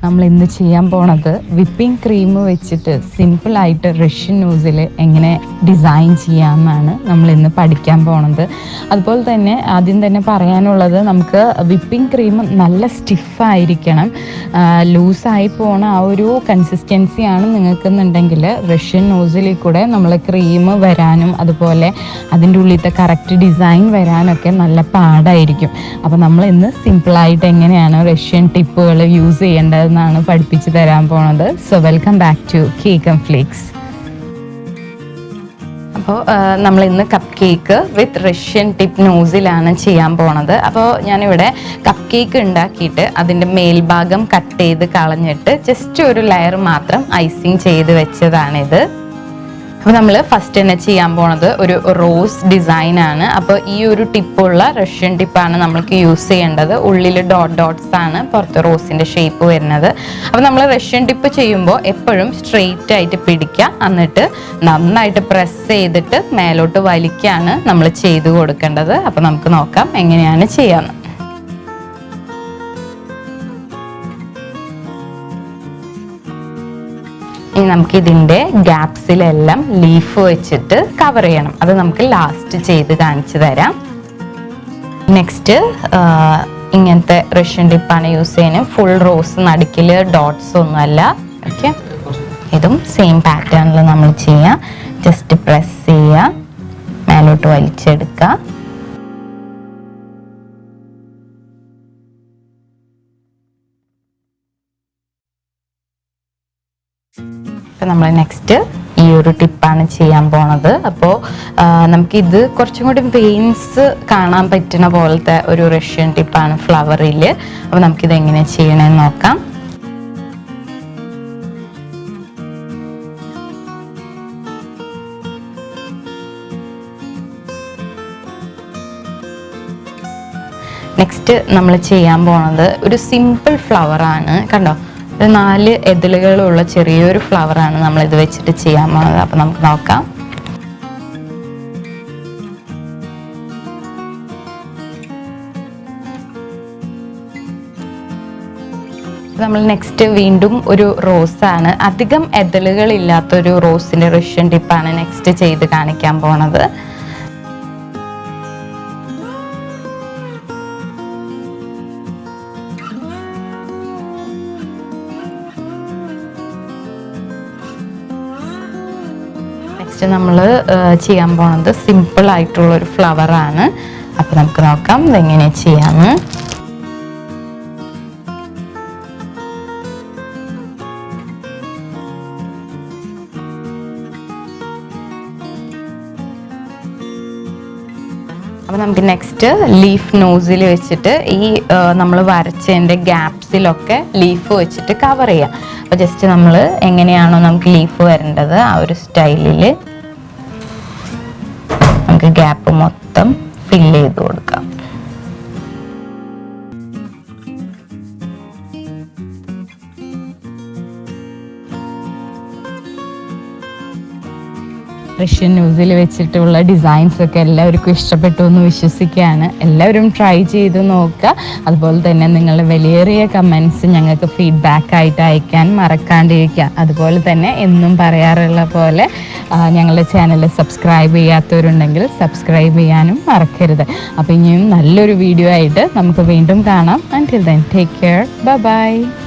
നമ്മൾ ഇന്ന് ചെയ്യാൻ പോണത് വിപ്പിംഗ് ക്രീം വെച്ചിട്ട് സിമ്പിളായിട്ട് റഷ്യൻ നോസിൽ എങ്ങനെ ഡിസൈൻ ചെയ്യാമെന്നാണ് നമ്മൾ ഇന്ന് പഠിക്കാൻ പോണത്. അതുപോലെ തന്നെ ആദ്യം തന്നെ പറയാനുള്ളത്, നമുക്ക് വിപ്പിംഗ് ക്രീം നല്ല സ്റ്റിഫായിരിക്കണം. ലൂസായി പോണ ആ ഒരു കൺസിസ്റ്റൻസിയാണ് നിങ്ങൾക്കെന്നുണ്ടെങ്കിൽ റഷ്യൻ നോസിലിൽ കൂടെ നമ്മൾ ക്രീം വരാനും അതുപോലെ അതിൻ്റെ ഉള്ളിലത്തെ കറക്റ്റ് ഡിസൈൻ വരാനൊക്കെ നല്ല പാടായിരിക്കും. അപ്പോൾ നമ്മൾ ഇന്ന് സിമ്പിളായിട്ട് എങ്ങനെയാണ് റഷ്യൻ ടിപ്പുകൾ യൂസ് ചെയ്യേണ്ടത് ാണ് പഠിപ്പിച്ചു തരാൻ പോണത്. So welcome back to Cake and Flakes. അപ്പോൾ നമ്മൾ ഇന്ന് cup cake with Russian tip നോസിലാണ് ചെയ്യാൻ പോണത്. അപ്പോൾ ഞാനിവിടെ കപ്പ് കേക്ക് ഉണ്ടാക്കിയിട്ട് അതിൻ്റെ മേൽഭാഗം കട്ട് ചെയ്ത് കളഞ്ഞിട്ട് ജസ്റ്റ് ഒരു ലെയർ മാത്രം ഐസിങ് ചെയ്ത് വെച്ചതാണിത്. അപ്പോൾ നമ്മൾ ഫസ്റ്റ് തന്നെ ചെയ്യാൻ പോണത് ഒരു റോസ് ഡിസൈനാണ്. അപ്പോൾ ഈ ഒരു ടിപ്പുള്ള റഷ്യൻ ടിപ്പാണ് നമ്മൾക്ക് യൂസ് ചെയ്യേണ്ടത്. ഉള്ളിൽ ഡോട്ട്സ് ആണ്, പുറത്ത് റോസിൻ്റെ ഷേപ്പ് വരുന്നത്. അപ്പോൾ നമ്മൾ റഷ്യൻ ടിപ്പ് ചെയ്യുമ്പോൾ എപ്പോഴും സ്ട്രെയിറ്റ് ആയിട്ട് പിടിക്കുക, എന്നിട്ട് നന്നായിട്ട് പ്രസ് ചെയ്തിട്ട് മേലോട്ട് വലിക്കുകയാണ് നമ്മൾ ചെയ്ത് കൊടുക്കേണ്ടത്. അപ്പോൾ നമുക്ക് നോക്കാം എങ്ങനെയാണ് ചെയ്യാമെന്ന്. ഇനി നമുക്ക് ഇതിൻ്റെ ഗ്യാപ്സിലെല്ലാം ലീഫ് വെച്ചിട്ട് കവർ ചെയ്യണം. അത് നമുക്ക് ലാസ്റ്റ് ചെയ്ത് കാണിച്ചു തരാം. നെക്സ്റ്റ് ഇങ്ങനത്തെ റഷ്യൻ ടിപ്പാണ് യൂസ് ചെയ്യുന്നത്. ഫുൾ റോസ് നടുക്കിൽ ഡോട്ട്സ് ഒന്നുമല്ല. ഓക്കെ, ഇതും സെയിം പാറ്റേണിൽ നമ്മൾ ചെയ്യുക. ജസ്റ്റ് പ്രസ് ചെയ്യുക, മേലോട്ട് വലിച്ചെടുക്കുക. നമ്മൾ നെക്സ്റ്റ് ഈ ഒരു ടിപ്പാണ് ചെയ്യാൻ പോണത്. അപ്പോൾ നമുക്കിത് കുറച്ചും കൂടി വെയിൻസ് കാണാൻ പറ്റുന്ന പോലത്തെ ഒരു റഷ്യൻ ടിപ്പാണ് ഫ്ലവറിൽ. അപ്പോൾ നമുക്കിത് എങ്ങനെ ചെയ്യണമെന്ന് നോക്കാം. നെക്സ്റ്റ് നമ്മൾ ചെയ്യാൻ പോണത് ഒരു സിമ്പിൾ ഫ്ലവറാണ്. കണ്ടോ, 4 എതിളുകളുള്ള ചെറിയൊരു ഫ്ലവറാണ് നമ്മളിത് വെച്ചിട്ട് ചെയ്യാൻ പോകുന്നത്. അപ്പോൾ നമുക്ക് നോക്കാം. നമ്മൾ നെക്സ്റ്റ് വീണ്ടും ഒരു റോസാണ്, അധികം എതിളുകളില്ലാത്തൊരു റോസിൻ്റെ റഷ്യൻ ടിപ്പാണ് നെക്സ്റ്റ് ചെയ്ത് കാണിക്കാൻ പോണത്. നമ്മൾ ചെയ്യാൻ പോകുന്നത് സിമ്പിൾ ആയിട്ടുള്ളൊരു ഫ്ലവറാണ്. അപ്പോൾ നമുക്ക് നോക്കാം ഇതെങ്ങനെ ചെയ്യാമെന്ന്. അപ്പോൾ നമുക്ക് നെക്സ്റ്റ് ലീഫ് നോസിൽ വെച്ചിട്ട് ഈ നമ്മൾ വരച്ചതിൻ്റെ ഗ്യാപ്സിലൊക്കെ ലീഫ് വെച്ചിട്ട് കവർ ചെയ്യാം. അപ്പോൾ ജസ്റ്റ് നമ്മൾ എങ്ങനെയാണോ നമുക്ക് ലീഫ് വരേണ്ടത് ആ ഒരു സ്റ്റൈലിൽ നമുക്ക് ഗ്യാപ്പ് മൊത്തം ഫില്ല് ചെയ്ത് കൊടുക്കാം. റഷ്യൻ നോസിൽ വെച്ചിട്ടുള്ള ഡിസൈൻസ് ഒക്കെ എല്ലാവർക്കും ഇഷ്ടപ്പെട്ടു എന്ന് വിശ്വസിക്കുകയാണ്. എല്ലാവരും ട്രൈ ചെയ്ത് നോക്കുക. അതുപോലെ തന്നെ നിങ്ങളുടെ വിലയേറിയ കമൻസ് ഞങ്ങൾക്ക് ഫീഡ്ബാക്ക് ആയിട്ട് അയക്കാൻ മറക്കാണ്ടിരിക്കുക. അതുപോലെ തന്നെ എന്നും പറയാറുള്ള പോലെ ഞങ്ങളുടെ ചാനൽ സബ്സ്ക്രൈബ് ചെയ്യാത്തവരുണ്ടെങ്കിൽ സബ്സ്ക്രൈബ് ചെയ്യാനും മറക്കരുത്. അപ്പോൾ ഇനിയും നല്ലൊരു വീഡിയോ ആയിട്ട് നമുക്ക് വീണ്ടും കാണാം. Until then, take care. Bye bye.